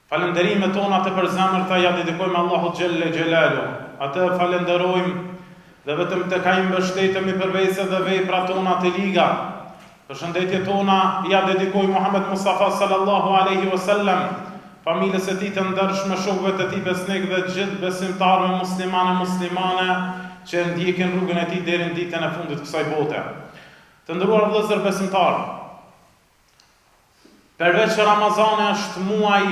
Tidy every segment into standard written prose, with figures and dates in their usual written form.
Falënderimet tona të përzemërta ja dedikojmë Allahut Xhelle Xhelalu. Atë falenderojmë dhe vetëm tek ai mbështetemi për veçat dhe veprat tona të liga. Përshëndetjet tona ja dedikojmë Muhammed Mustafa sallallahu alaihi wasallam, familjes së tij të ndershme, shokëve të tij besnik dhe gjithë besimtarëve muslimane që ndjekin rrugën e tij deri në ditën e fundit të kësaj bote. Të nderuar vëllezër besimtarë, përveç Ramazani është muaj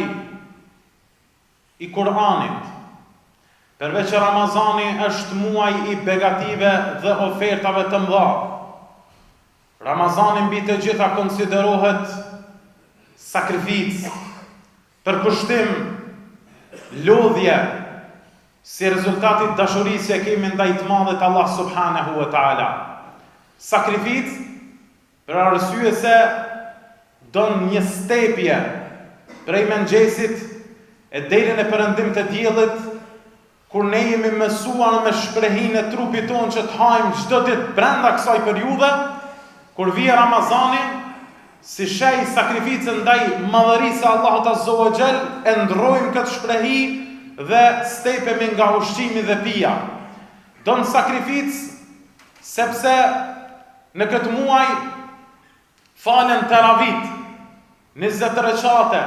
i Kur'anit. Përveç Ramazani është muaj i begative dhe ofertave të mëdha. Ramazani mbi të gjitha konsiderohet sakrificë, përkushtim, lodhje, si rezultati dashurisë që kemi ndaj të madhit Allah subhanahu wa taala. Sakrificë për arsye se don një stepje prej mëngjesit e deri në perëndim të diellit, kur ne jemi mësuar me shprehinë e trupit tonë që të hajmë çdo ditë brenda kësaj periudhe, kur vije Ramazani, si shej sakrificën ndaj madhërisë së Allahut Azza wa Jall, e ndrojmë këtë shprehi dhe stepemi nga ushqimi dhe pija. Don sakrificë sepse në këtë muaj falen teravit, 20 recate,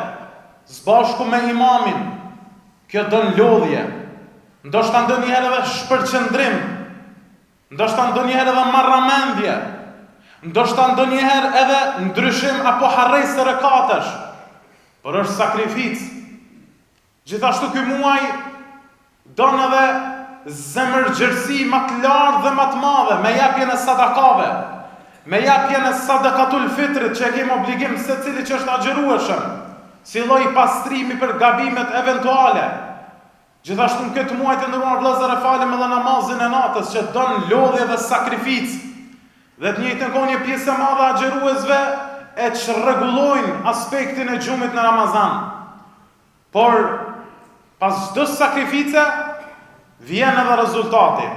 zbashku me imamin. Kjo don lodhje, ndoshta ndonjëherë edhe shpërqendrim, ndoshta ndonjëherë edhe marramendje, ndoshta ndonjëherë edhe ndryshim apo harresë së rekatesh, por është sakrificë. Gjithashtu ky muaj don edhe zemërgjërsi më të lartë dhe më të madhe me japjen e sadakave, me japjen e sadakatul fitrit që kemi obligim secili që është agjërueshëm, si lloj pastrimi për gabimet eventuale. Gjithashtu në këtë muaj të nderuar vëllezër, e falim edhe namazin e natës që don lodhje dhe sakrificë. Dhe të njëjtën kohë një pjesë e madhe e agjëruesve e çrregullojnë aspektin e xhumit në Ramazan. Por pas çdo sakrifice vjen edhe rezultati.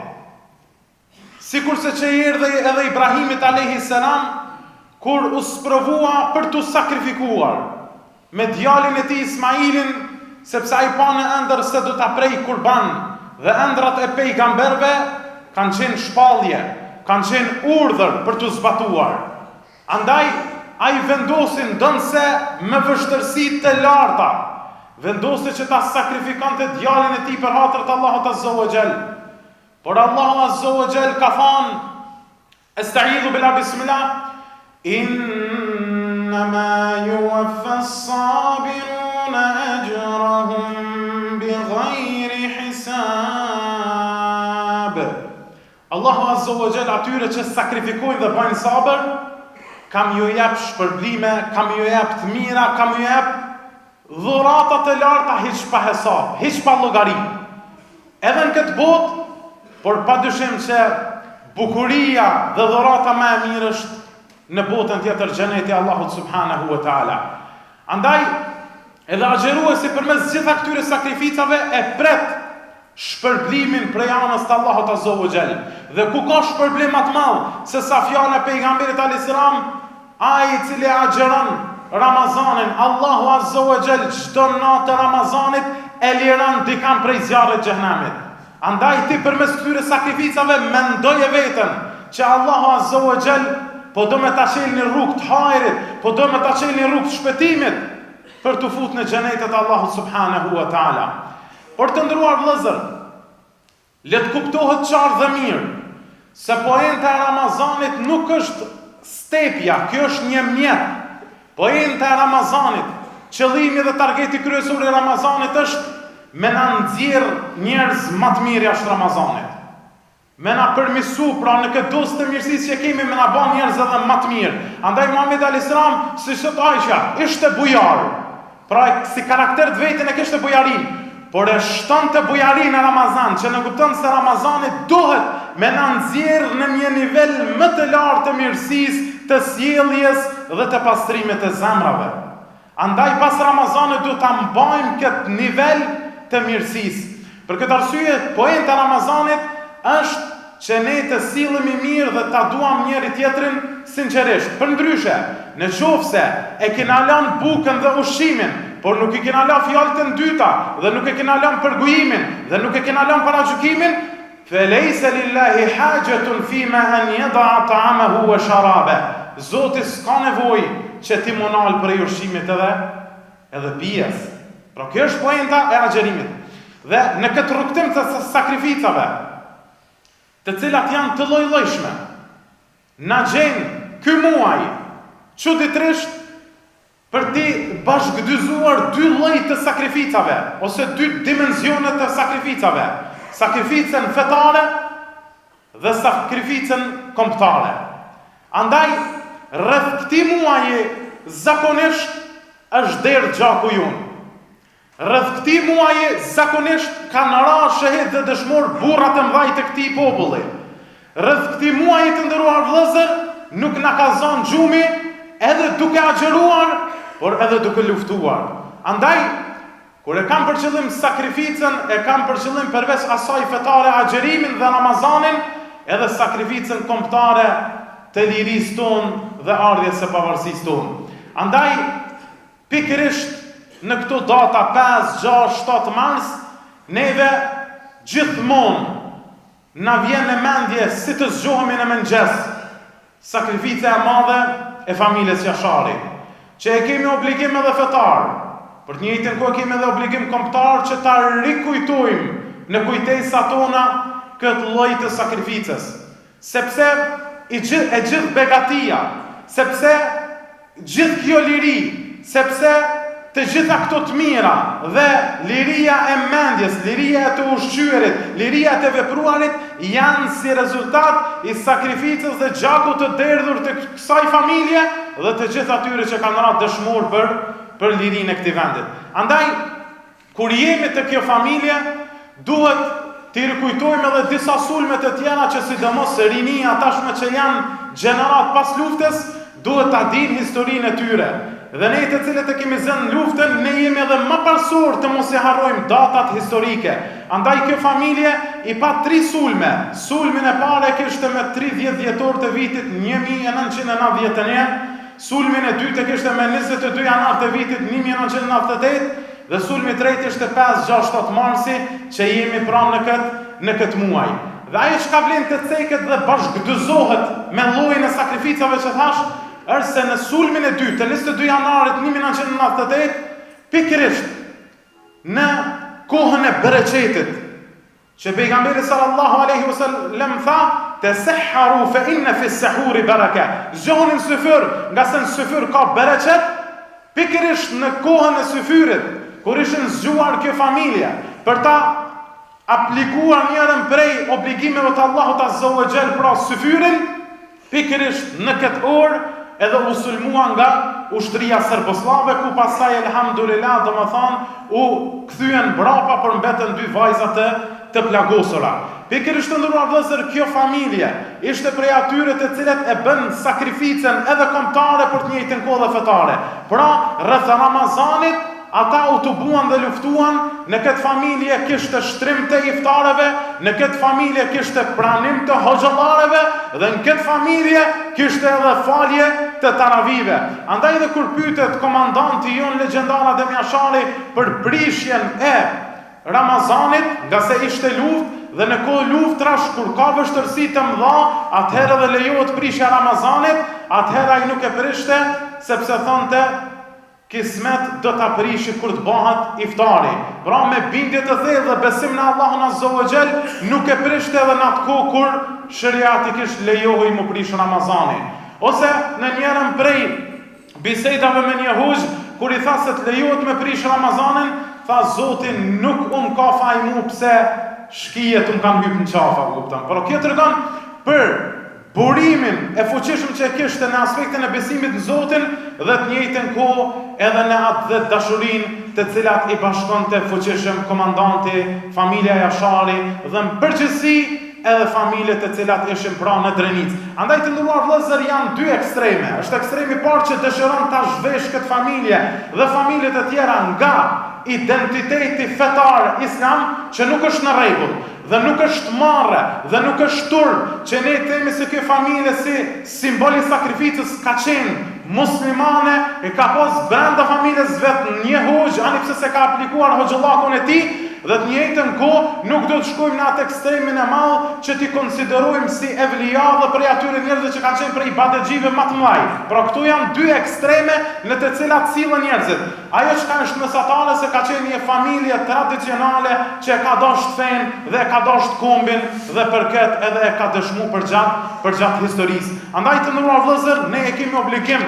Sikurse që erdhi edhe Ibrahimit alayhis salam kur u sprovua për të sakrifikuar me djalin e tij Ismailin, sepse ai pa në ëndër se do ta prej kurban, dhe ëndrat e pejgamberve kanë qenë shpallje, kanë qenë urdhër për të zbatuar. Andaj ai vendosi ndonse me vështirësi të larta, vendosi që ta sakrifikante djalin e tij për hatër të Allahut Azza wa Jall. Por Allahu Azza wa Jall ka thënë: "Esta'idhu billah, bismillah, innama yuwaffa as-sabiruna ajrahum bighayri hisab." Allahu Azza wa Jall atyre që sakrifikojnë dhe bëjnë sabër, kam ju jap shpërblime, kam ju jap të mira, kam ju jap dhurata të larta, hiç pa hesab, hiç pa llogari. Edhe në këtë botë, por padyshim që bukuria dhe dhurata më e mirë është në botën tjetër, xheneti i Allahut subhanahu wa taala. Andaj edhe agjëruesi përmes gjitha këtyre sakrificave e pret shpërblimin prej anës të Allahut Azza wa Jall. Dhe ku ka shpërblim më të madh se sa fjala e pejgamberit alayhis salam, ai i cili agjeron Ramazanin, Allahu Azza wa Jall çdo natë të Ramazanit e liron dikam prej zjarrit të xhenemit. Andaj ti përmes këtyre sakrificave mendoje veten që Allahu Azza wa Jall po do me ta çelë në rrugë të hajrit, po do me ta çelë në rrugë të shpëtimit për të futur në xhenetin e Allahut subhanahu wa taala. Por të nderuar vëllezër, le të kuptohet qartë dhe mirë se poenta e Ramazanit nuk është stepja, kjo është një mjet. Poenta e Ramazanit, qëllimi dhe targeti kryesor i Ramazanit është me na nxjerr njerëz më të mirë jashtë Ramazanit. Me na përmisu, pra në këtë dosë të mirësisë që kemi, me na bën njerëz edhe më të mirë. Andaj Muhamedi alayhis salam, si sot Aisha, ishte bujar. Pra si karakter të vetën e kishte bujarin, por e shtonte bujarin në Ramazan, që në kupton se Ramazani duhet me na nxjerr në një nivel më të lartë të mirësisë, të sjelljes dhe të pastrimit të zemrave. Andaj pas Ramazanit duhet ta mbajmë këtë nivel të mirësisë. Për këtë arsye, poenta e Ramazanit është që ne të sillemi mirë dhe ta duam njëri tjetrin sinqerisht. Përndryshe, në qoftë se e kena lënë bukën dhe ushqimin por nuk i kena la fjalët e dyta, dhe nuk e kena la përgojimin, dhe nuk e kena la paragjykimin, felejse lillahi hajatun fima an yada'a ta'amahu wa sharabe. Zoti s'ka nevojë që ti monal për ushqimit edhe pijes. Pra kjo është poenta e agjerimit. Dhe në këtë rrugtim të sakrificave, të cilat janë të lloj-llojshme, na gjen ky muaj çuditërisht për ti bashkëdyzuar dy lloj të sakrificave, ose dy dimensione të sakrificave. Sakrificën fetare dhe sakrificën kombëtare. Andaj, rreth këtij muaji zakonisht është derë gjaku junë. Rreth këtij muaji zakonisht kanë ra shahid dhe dëshmor burrat e mëdhaj të këtij populli. Rreth këtij muaji të nderuar vëllezër, nuk na ka zënë gjumi, edhe duke agjeruar, por edhe duke luftuar. Andaj, kur e kam për qëllim sakrificën, e kam për qëllim përveç asaj fetare agjerimin dhe Ramazanin, edhe sakrificën kombëtare të lirisë tonë dhe ardhjes së pavarësisë tonë. Andaj, pikërisht në këto data 5, 6, 7 mars, neve gjithmonë na vjen në mendje si të zgjohemi në mëngjes sakrifica e madhe e familjes Jashari, që e kemi obligim edhe fetar, për të njëjtën kohë kemi edhe obligim kombëtar që ta rikujtojmë në kujtesa tona këtë lloj të sakrificës, sepse e gjithë begatia, sepse gjithë kjo liri, sepse të gjitha këto të mira dhe liria e mendjes, liria e të ushqyerit, liria e të vepruarit janë si rezultat i sakrificës dhe gjakut të derdhur të kësaj familje dhe të gjitha atyre që kanë rënë dëshmor për lirinë e këtij vendit. Andaj, kur jemi të kjo familje, duhet të rikujtojmë edhe disa sulme të tjera që sidomos rinia tashme që janë gjenerat pas luftës, duhet ta dinë historinë e tyre. Dhe ne të cilët e kemi zënë luftën, ne jemi edhe më parsor të mos e harrojmë datat historike. Andaj kjo familje i pa 3 sulme. Sulmin e parë kishte me 30 dhjetor të vitit 1991, sulmin e dytë kishte me 22 janar të vitit 1998, dhe sulmi i tretë ishte 5, 6, 7 marsi që jemi pranë në këtë muaj. Dhe ajo që ka vlen të ceket dhe bashkëdyzohet me llojin e sakrificave që thash, është se në sulmin e dytë të 22 janarit 1998, pikërisht në kohën e bereqetit, që pejgamberi sallallahu alaihi wasallam tha, tasahharu fa inna fi as-sahuri baraka. Zgjohuni në syfyr, nga se në syfyr ka bereqet. Pikërisht në kohën e syfyrit, kur ishin zgjuar kjo familje, për ta aplikuar njërën prej obligimeve të Allahut Azza wa Jall pra syfyrin, pikërisht në këtë orë edhe u sulmua nga ushtria serboslave, ku pasaj elhamdulillah u kthyen brapa për mbetën 2 vajzat të plagosura. Pikërisht të ndëruar vëllezër, kjo familje ishte prej atyre të cilët e bën sakrificën edhe kombëtare për të njëjtën kohë dhe fetare. Pra, rreth Ramazanit ata u të buan dhe luftuan, në këtë familje kishte shtrim të iftareve, në këtë familje kishte pranim të hoxhallareve, dhe në këtë familje kishte edhe falje të taravive. Andaj dhe kur pyetet komandanti jon legjendar Adem Jashari për prishjen e Ramazanit, nga se ishte luftë, dhe në kohë luftrash, kur ka vështërsi të mëdha, atëherë dhe lejohet prishja Ramazanit, atëherë ai nuk e prishte, sepse thonte kismet do ta prishi kur të bëhet iftari. Pra me bindje të thellë dhe besim në Allahun Azza wa Jall, nuk e prishte edhe në atë kohë kur shariati kishte lejohej mu prish Ramazanin. Ose në njërin prej bisedave me një hoxh, kur i tha se të lejohet me prish Ramazanin, tha Zoti nuk ka faj mu pse shkijet kanë hypë në qafa, kupton. Por kjo tregon për burimin e fuqishëm që kishte në aspektin e besimit në Zotin dhe të njëjtën kohë edhe në atë dhe dashurinë të cilat i bashkonte fuqishëm komandanti, familja Jashari dhe në përgjithësi edhe familjet të cilat ishin pranë në Drenicë. Andaj të nderuar vëllezër, janë 2 ekstreme. Është ekstremi i parë që dëshiron ta zhvesh këtë familje dhe familjet e tjera nga identiteti fetar islam që nuk është në rregull, dhe nuk është marrë, dhe nuk është turp, që ne themi se kjo familje si simbol i sakrificës ka qenë muslimane, e ka pas brenda familjes vetë një hoxh, ani pse se ka aplikuar hoxhallakun e tij, dhe të njëjtën kohë nuk do të shkojmë në atë ekstremin e madh që ti konsiderojmë si evlija dhe prej atyre njerëzve që kanë qenë prej ibadexhive më të mëdhenj. Pra këtu janë dy ekstreme në të cilat sillen njerëzit. Ajo që është mesatare se ka qenë një familje tradicionale që e ka dashur fen dhe e ka dashur kombin dhe për këtë edhe e ka dëshmuar për gjatë historisë. Andaj të nderuar vëllezër, ne e kemi obligim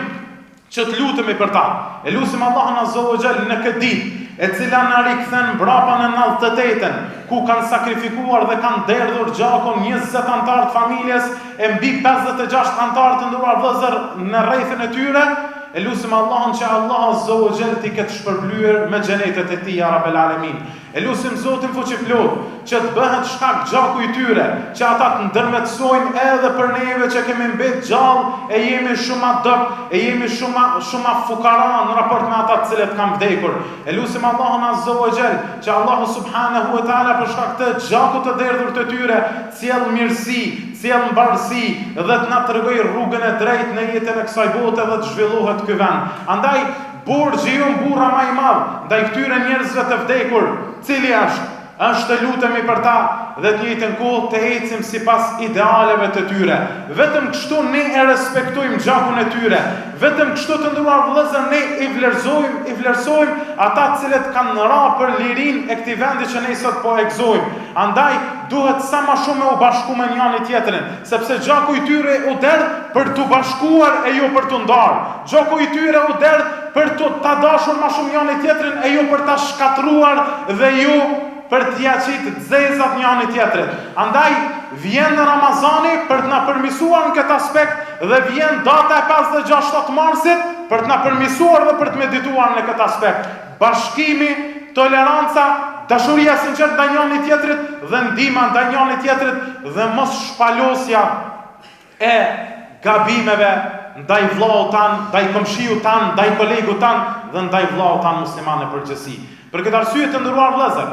që të lutemi për ta. E lutim Allahun Azza wa Jall në këtë ditë, e cila na rikthen mbrapa në 98-ën, ku kanë sakrifikuar dhe kanë derdhur gjakun 20 antar të familjes e mbi 56 antar të nderuar vëllezër në rrethin e tyre. E lutim Allahun që Allah Azza wa Jall t'i ketë shpërblyer me xhenetet e tij ya Rabbel Alamin. E lutim Zotin fuqiplot që të bëhet shkak gjaku i tyre, që ata të ndërmetsojnë edhe për neve që kemi mbet gjallë e jemi shumë adop, e jemi shumë fukara në raport me ata të cilët kanë vdekur. E lutim Allahun Azza wa Jall që Allahu subhanahu wa taala për shkak të gjakut të derdhur të tyre sjell mirësi, sjell mbarësi dhe të na tregoj rrugën e drejtë në jetën e kësaj bote dhe të zhvillohet ky vend. Andaj burgji jon burra më i madh ndaj këtyre njerëzve të vdekur, cili është të lutemi për ta dhe të njëjtën kohë të ecim sipas idealeve të tyre. Vetëm kështu ne e respektojmë gjakun e tyre. Vetëm kështu të nderuar vëllezër ne i vlerësojmë ata të cilët kanë ra për lirinë e këtij vendi që ne sot po e gëzojmë. Andaj duhet sa më shumë me u bashku me njëri tjetrin, sepse gjaku i tyre u derdh për të bashkuar e jo për të ndarë. Gjaku i tyre u derdh për të ta dashur më shumë njëri tjetrin e jo për ta shkatruar dhe jo për t'ja qitë zezat njëri tjetrit. Andaj vjen në Ramazani për të na përmirësuar në këtë aspekt dhe vjen data e 5-6 marsit për të na përmirësuar dhe për të medituar në këtë aspekt. Bashkimi, toleranca, dashuria sinqert ndaj njëri tjetrit dhe ndihma ndaj njëri tjetrit dhe mos shpalosja e gabimeve ndaj vllau tan, ndaj komshiu tan, ndaj kolegu tan dhe ndaj vllau tan musliman në përgjithësi. Për këtë arsye të nderuar vëllezër,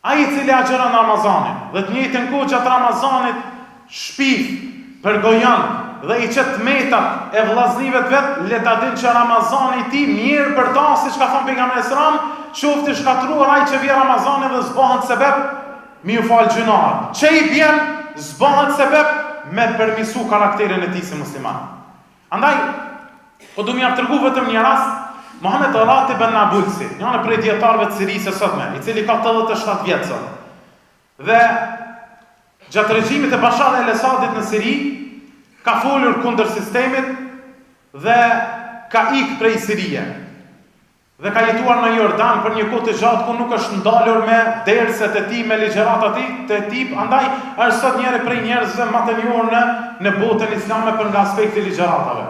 ai i cili agjeron Ramazanin dhe të njëjtën kohë gjatë Ramazanit shpif, përgojon dhe i qet metat e vllaznive të vet, le ta dinë që Ramazani i tij mirë për ta, siç ka thënë pejgamberi sallallahu alajhi wasallam, qoftë shkatruar ai që vjen Ramazani dhe zbohet sebeb mi u fal gjunahet. Çe i bjen zbohet sebeb me përmirësu karakterin e tij si musliman. Andaj po do më tregu vetëm një rast. Mohamed Ratib ibn Nabulsi, një prej dietarëve të Sirisë së sotme, i cili ka 87 vjeç sot. Dhe gjatë regjimit të Bashar el-Assadit në Siri, ka folur kundër sistemit dhe ka ikë prej Sirie. Dhe ka jetuar në Jordan për një kohë të gjatë ku nuk është ndalur me derset e tij, me ligjëratat e tij, andaj është sot njëri prej njerëzve më të njohur në botën islame për nga aspekti ligjëratave.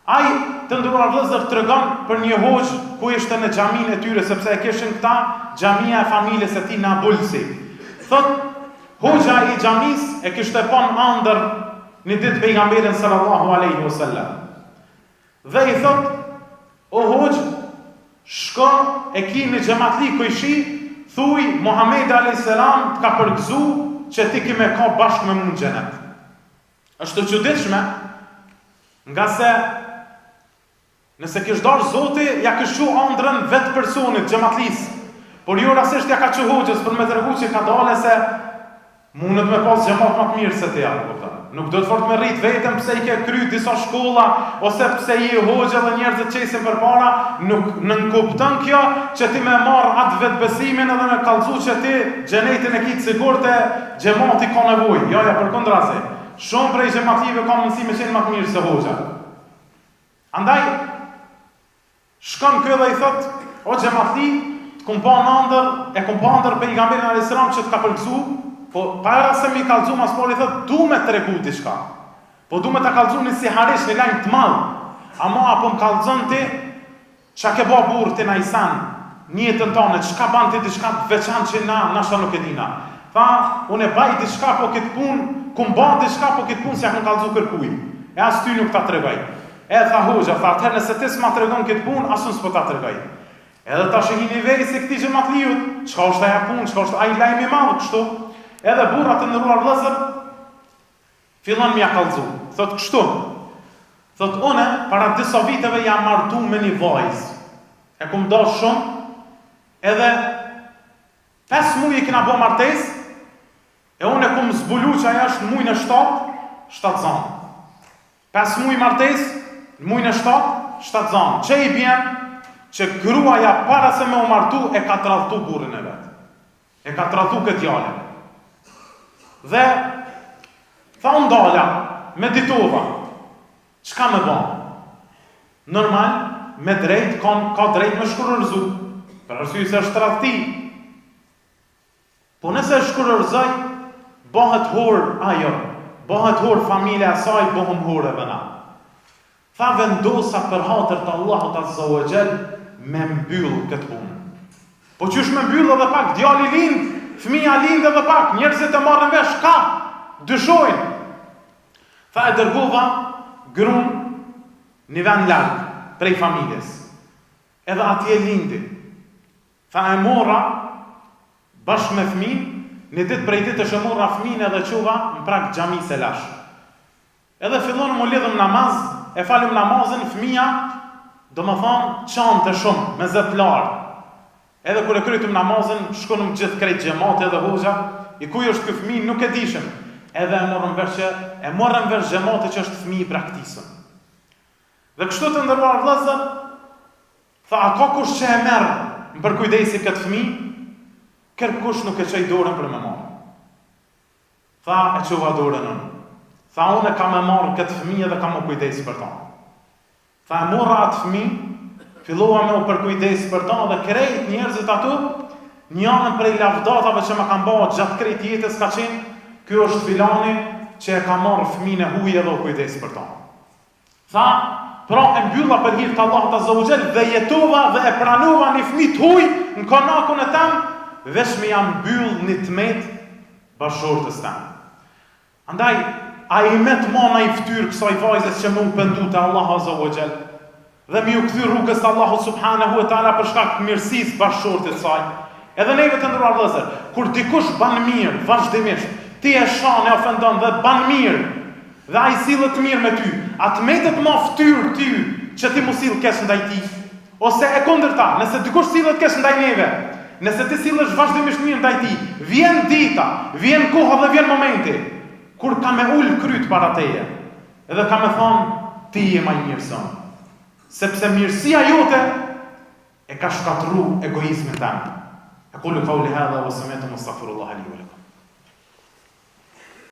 Ai të nderuar vëllezër tregon për një hoxh ku ishte në xhamin e tyre, sepse e kishin këta xhamia e familjes së tij në Abulsi. Thot hoxha i xhamis e kishte pon ëndër një ditë pejgamberin sallallahu alaihi wasallam. Dhe i thot: "O hoxh, shko e ki në xhamatli kujshi, thuj Muhamedi alayhis salam të ka përgëzu që ti ke me ka bashkë me mua në xhenet." Është të çuditshme, nga se nëse kish dorë Zoti, ja kish qu ëndrën vetë personit, xhamatlis. Por jo rastisht ja ka qu hoxhës për me tregu që ka dalë se mundet me pas xhamat më të mirë se ti apo kupton. Nuk do të fort me rrit vetëm pse i ke kry disa shkolla ose pse i hoxha dhe njerëzit qesin përpara, nuk nënkupton kjo që ti më marr atë vetbesimin edhe me kallëzu që ti xhenetin e ke të sigurt e xhamati ka nevojë. Jo, ja përkundrazi. Shumë prej xhamatlive kanë mundësi me qenë më të mirë se hoxha. Andaj shkon kjo dhe i thot: "O xhamatli, të kum pa ndër, e kum pa ndër pejgamberin alayhis salam që të ka përgëzu, po para se mi kallëzu mas pori thot, du me tregu diçka. Po du me ta kallëzuni si harish në lajm të madh. Ama apo më kallëzon ti çka ke bë burr ti na isan, në jetën tonë, çka ban ti diçka të veçantë që na nuk e dina." Tha, unë e baj diçka po këtë punë, kum bën diçka po këtë punë si ja kum kallëzu kërkuj. E as ty nuk ta tregoj. E tha hoxha, tha atëherë nëse ti s'ma tregon këtë punë, asun s'po ta tregoj. Edhe ta shëhin i veri se këti xhamatliut, çka është ajo punë, çka është ai lajm i madh kështu. Edhe burrat të ndëruar vëllezër fillon m'ia kallëzu. Thot kështu. Thot unë para disa viteve jam martu me një vajzë. E kum dash shumë. Edhe 5 muaj kena bë martesë. E unë e kum zbulu që ajo është në muajin e 7 zanë. 5 muaj martesë, në muajin e 7 zanë. Çe i bjen që gruaja para se me u martu e ka tradhtu burrin e vet. E ka tradhtu këtë djalë. Dhe tha unë dala, meditova, çka me bën? Normal, me drejt, ka drejt me shkurërzu, për arsye se është tradhti. Po nëse shkurërzoj, bëhet hor ajo, bëhet hor familja e saj, bëhem hor edhe na. Tha vendosa për hatër të Allahut Azza wa Jall me mbyll këtë punë. Po qysh me mbyll edhe pak, djali lind, fëmia lind edhe pak, njerëzit e marrin vesh, ka, dyshojnë. Tha e dërgova gruan një vend larg prej familjes. Edhe atje lindi. Tha e mora bashkë me fëmin, një ditë prej ditësh e mora fëmin edhe quva në prag xhamisë e lash. Edhe fillon më lidhëm namaz, e falim namazin, fëmia, do më thonë, qante shumë, me zët lartë. Edhe kur e krytëm namazin, shkonëm gjithë krejt xhamati edhe hoxha, i kuj është ky fëmijë nuk e dishëm. Edhe e morëm vesh xhamati që është fëmijë i praktikshëm. Dhe kështu të ndëruar vëllezër, tha a ka kush që e merr në përkujdesi këtë fëmijë? Kërkush nuk e çoj dorën për me marrë. Tha e çova dorën unë. Tha unë e kam e marrë këtë fëmijë dhe kam u kujdesi për ta. Tha e morra atë fëmijë, fillova me u përkujdes për ta dhe krejt njerëzit atu, njënën prej lavdatave që më kanë bërë gjatë krejt jetës ka qenë, ky është filani që e ka marrë fëmijën e huaj dhe u kujdes për ta. Tha, pra e mbylla për hir të Allahut Azza wa Jall dhe jetova dhe e pranova një fëmijë të huaj në konakun e tem, veç me jam mbyll një tmet bashortës tem. Andaj, a i met mana i ftyrë kësaj vajzës që më u pendu të Allah Azza wa Jall dhe mi u këthy rrugës të Allahu Subhanahu wa Ta'ala për shkak të mirësisë bashkëshortit saj. Edhe neve të ndëruar vëllezër, kur dikush ban mirë, vazhdimisht, ti e shan e ofendon dhe ban mirë, dhe ai sillet mirë me ty, atë metet më ftyrë ty që ti mos sill keq ndaj tij, ose e kundërta, nëse dikush sillet keq ndaj neve, nëse ti sillesh vazhdimisht mirë ndaj tij, vjen dita, vjen koha dhe vjen momenti kur ka me ul kryt para teje, edhe ka me thonë ti je më i mirëson. Sepse mirësia jote e ka shkatru egoizmin tënd. Aqulu qawli hadha wa sami'tu astaghfirullah li wa lakum.